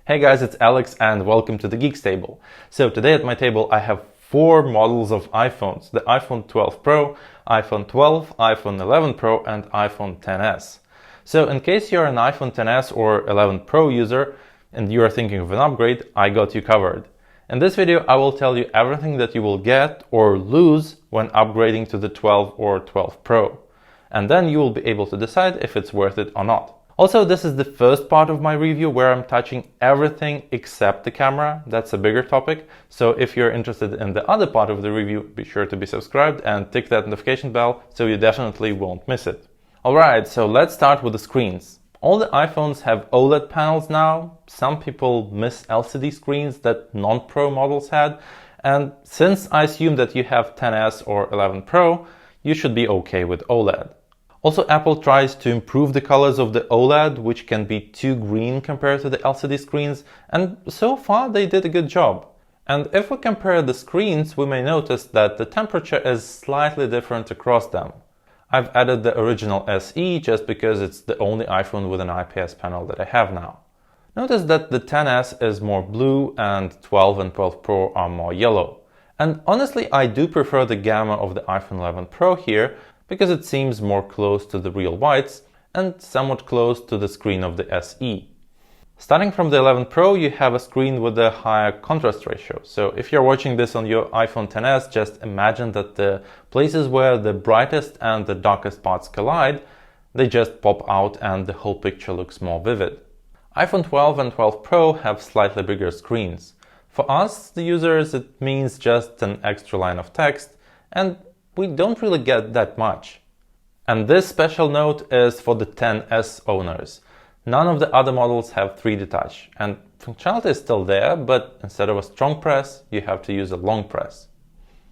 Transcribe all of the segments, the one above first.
Hey guys, it's Alex and welcome to the Geeks Table. So today at my table I have 4 models of iPhones: the iPhone 12 Pro, iPhone 12, iPhone 11 Pro and iPhone XS. So in case you're an iPhone XS or 11 Pro user and you are thinking of an upgrade, I got you covered. In this video I will tell you everything that you will get or lose when upgrading to the 12 or 12 Pro. And then you will be able to decide if it's worth it or not. Also, this is the first part of my review where I'm touching everything except the camera. That's a bigger topic. So if you're interested in the other part of the review, be sure to be subscribed and tick that notification bell so you definitely won't miss it. Alright, so let's start with the screens. All the iPhones have OLED panels now. Some people miss LCD screens that non-Pro models had. And since I assume that you have XS or 11 Pro, you should be okay with OLED. Also, Apple tries to improve the colors of the OLED, which can be too green compared to the LCD screens, and so far they did a good job. And if we compare the screens, we may notice that the temperature is slightly different across them. I've added the original SE just because it's the only iPhone with an IPS panel that I have now. Notice that the XS is more blue and 12 and 12 Pro are more yellow. And honestly, I do prefer the gamma of the iPhone 11 Pro here, because it seems more close to the real whites and somewhat close to the screen of the SE. Starting from the 11 Pro, you have a screen with a higher contrast ratio. So if you're watching this on your iPhone XS, just imagine that the places where the brightest and the darkest parts collide, they just pop out and the whole picture looks more vivid. iPhone 12 and 12 Pro have slightly bigger screens. For us, the users, it means just an extra line of text, and we don't really get that much. And this special note is for the XS owners. None of the other models have 3D touch, and functionality is still there, but instead of a strong press, you have to use a long press.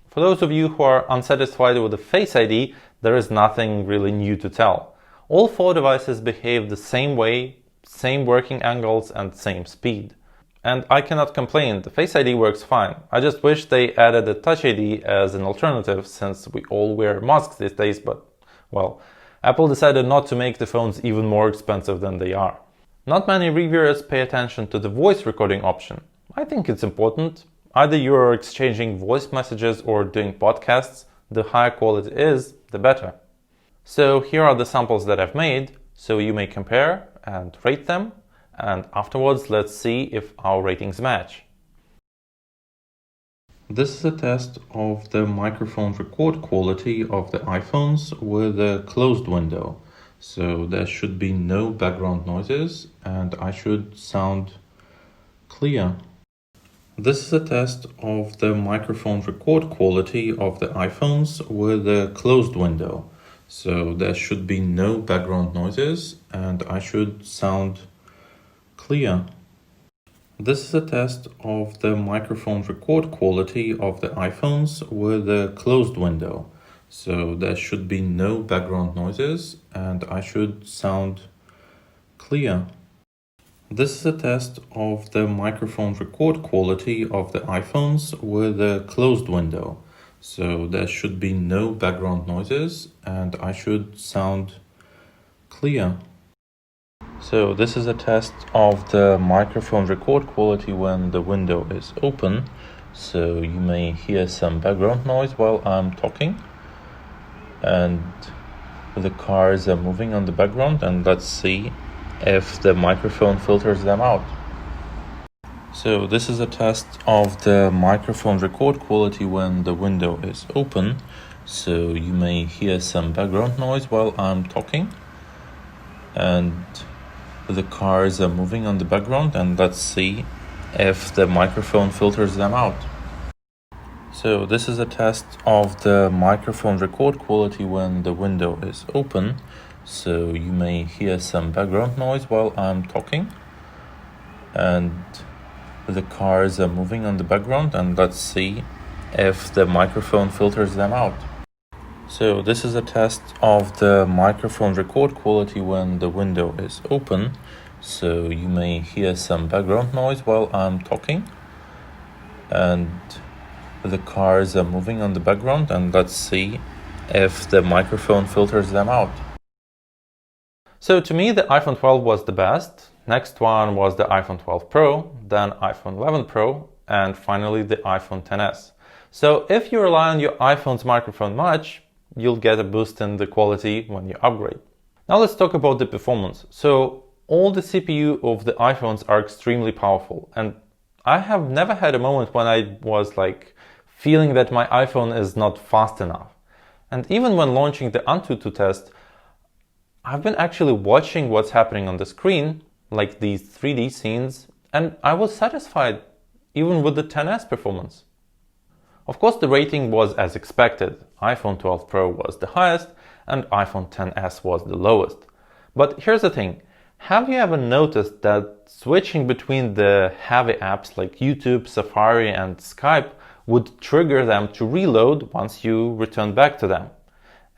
For those of you who are unsatisfied with the Face ID, there is nothing really new to tell. All 4 devices behave the same way, same working angles and same speed. And I cannot complain, the Face ID works fine. I just wish they added a Touch ID as an alternative, since we all wear masks these days, but, well, Apple decided not to make the phones even more expensive than they are. Not many reviewers pay attention to the voice recording option. I think it's important. Either you're exchanging voice messages or doing podcasts, the higher quality it is, the better. So here are the samples that I've made, so you may compare and rate them. And afterwards, let's see if our ratings match. This is a test of the microphone record quality of the iPhones with a closed window. So there should be no background noises and I should sound clear. This is a test of the microphone record quality of the iPhones with a closed window. So there should be no background noises and I should sound clear. This is a test of the microphone record quality of the iPhones with a closed window. So there should be no background noises and I should sound clear. This is a test of the microphone record quality of the iPhones with a closed window. So there should be no background noises and I should sound clear. So this is a test of the microphone record quality when the window is open. So you may hear some background noise while I'm talking. And the cars are moving on the background, and let's see if the microphone filters them out. So this is a test of the microphone record quality when the window is open. So you may hear some background noise while I'm talking. And the cars are moving on the background, and let's see if the microphone filters them out. So this is a test of the microphone record quality when the window is open. So you may hear some background noise while I'm talking. And the cars are moving on the background, and let's see if the microphone filters them out. So this is a test of the microphone record quality when the window is open. So you may hear some background noise while I'm talking. And the cars are moving on the background, and let's see if the microphone filters them out. So to me, the iPhone 12 was the best. Next one was the iPhone 12 Pro, then iPhone 11 Pro, and finally the iPhone XS. So if you rely on your iPhone's microphone much, you'll get a boost in the quality when you upgrade. Now let's talk about the performance. So all the CPU of the iPhones are extremely powerful, and I have never had a moment when I was feeling that my iPhone is not fast enough. And even when launching the Antutu test, I've been actually watching what's happening on the screen, like these 3D scenes, and I was satisfied even with the XS performance. Of course, the rating was as expected. iPhone 12 Pro was the highest and iPhone XS was the lowest. But here's the thing. Have you ever noticed that switching between the heavy apps like YouTube, Safari and Skype would trigger them to reload once you return back to them?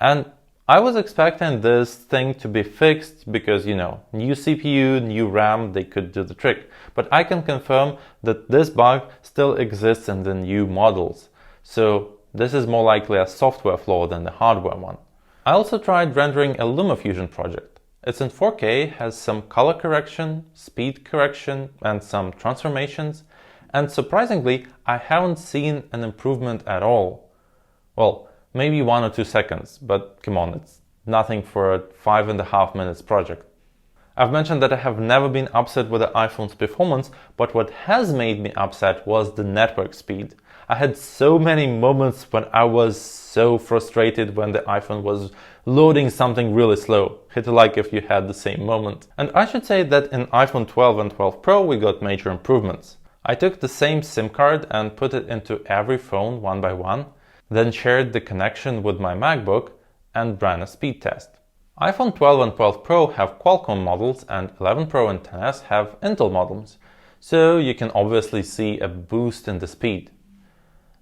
And I was expecting this thing to be fixed because, new CPU, new RAM, they could do the trick. But I can confirm that this bug still exists in the new models. So this is more likely a software flaw than the hardware one. I also tried rendering a Lumafusion project. It's in 4K, has some color correction, speed correction, and some transformations. And surprisingly, I haven't seen an improvement at all. Well, maybe 1 or 2 seconds, but come on, it's nothing for a 5.5 minutes project. I've mentioned that I have never been upset with the iPhone's performance, but what has made me upset was the network speed. I had so many moments when I was so frustrated when the iPhone was loading something really slow. Hit a like if you had the same moment. And I should say that in iPhone 12 and 12 Pro we got major improvements. I took the same SIM card and put it into every phone one by one, then shared the connection with my MacBook and ran a speed test. iPhone 12 and 12 Pro have Qualcomm models and 11 Pro and XS have Intel models, so you can obviously see a boost in the speed.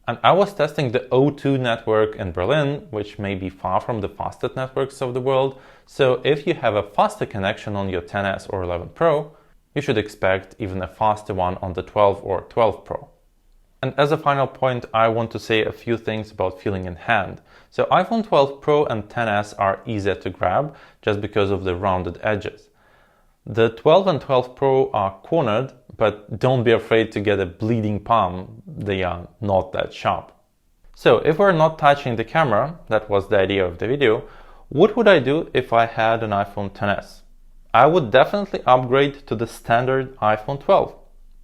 And I was testing the O2 network in Berlin, which may be far from the fastest networks of the world, so if you have a faster connection on your XS or 11 Pro, you should expect even a faster one on the 12 or 12 Pro. And as a final point, I want to say a few things about feeling in hand. So iPhone 12 Pro and XS are easier to grab just because of the rounded edges. The 12 and 12 Pro are cornered, but don't be afraid to get a bleeding palm. They are not that sharp. So if we're not touching the camera, that was the idea of the video, what would I do if I had an iPhone XS? I would definitely upgrade to the standard iPhone 12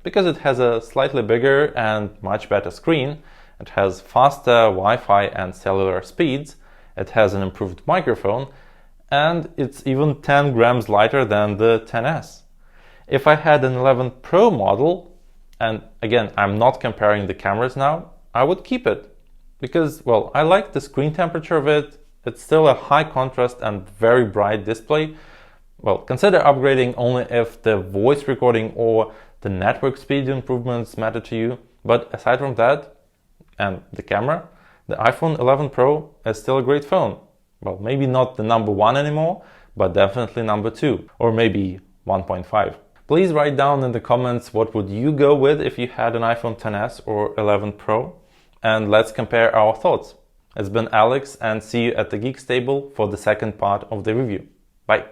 because it has a slightly bigger and much better screen. It has faster Wi-Fi and cellular speeds. It has an improved microphone, and it's even 10 grams lighter than the XS. If I had an 11 Pro model, and again, I'm not comparing the cameras now, I would keep it because, well, I like the screen temperature of it. It's still a high contrast and very bright display. Well, consider upgrading only if the voice recording or the network speed improvements matter to you. But aside from that, and the camera, the iPhone 11 Pro is still a great phone. Well, maybe not the number 1 anymore, but definitely number 2, or maybe 1.5. Please write down in the comments what would you go with if you had an iPhone XS or 11 Pro, and let's compare our thoughts. It's been Alex, and see you at the Geeks table for the second part of the review. Bye!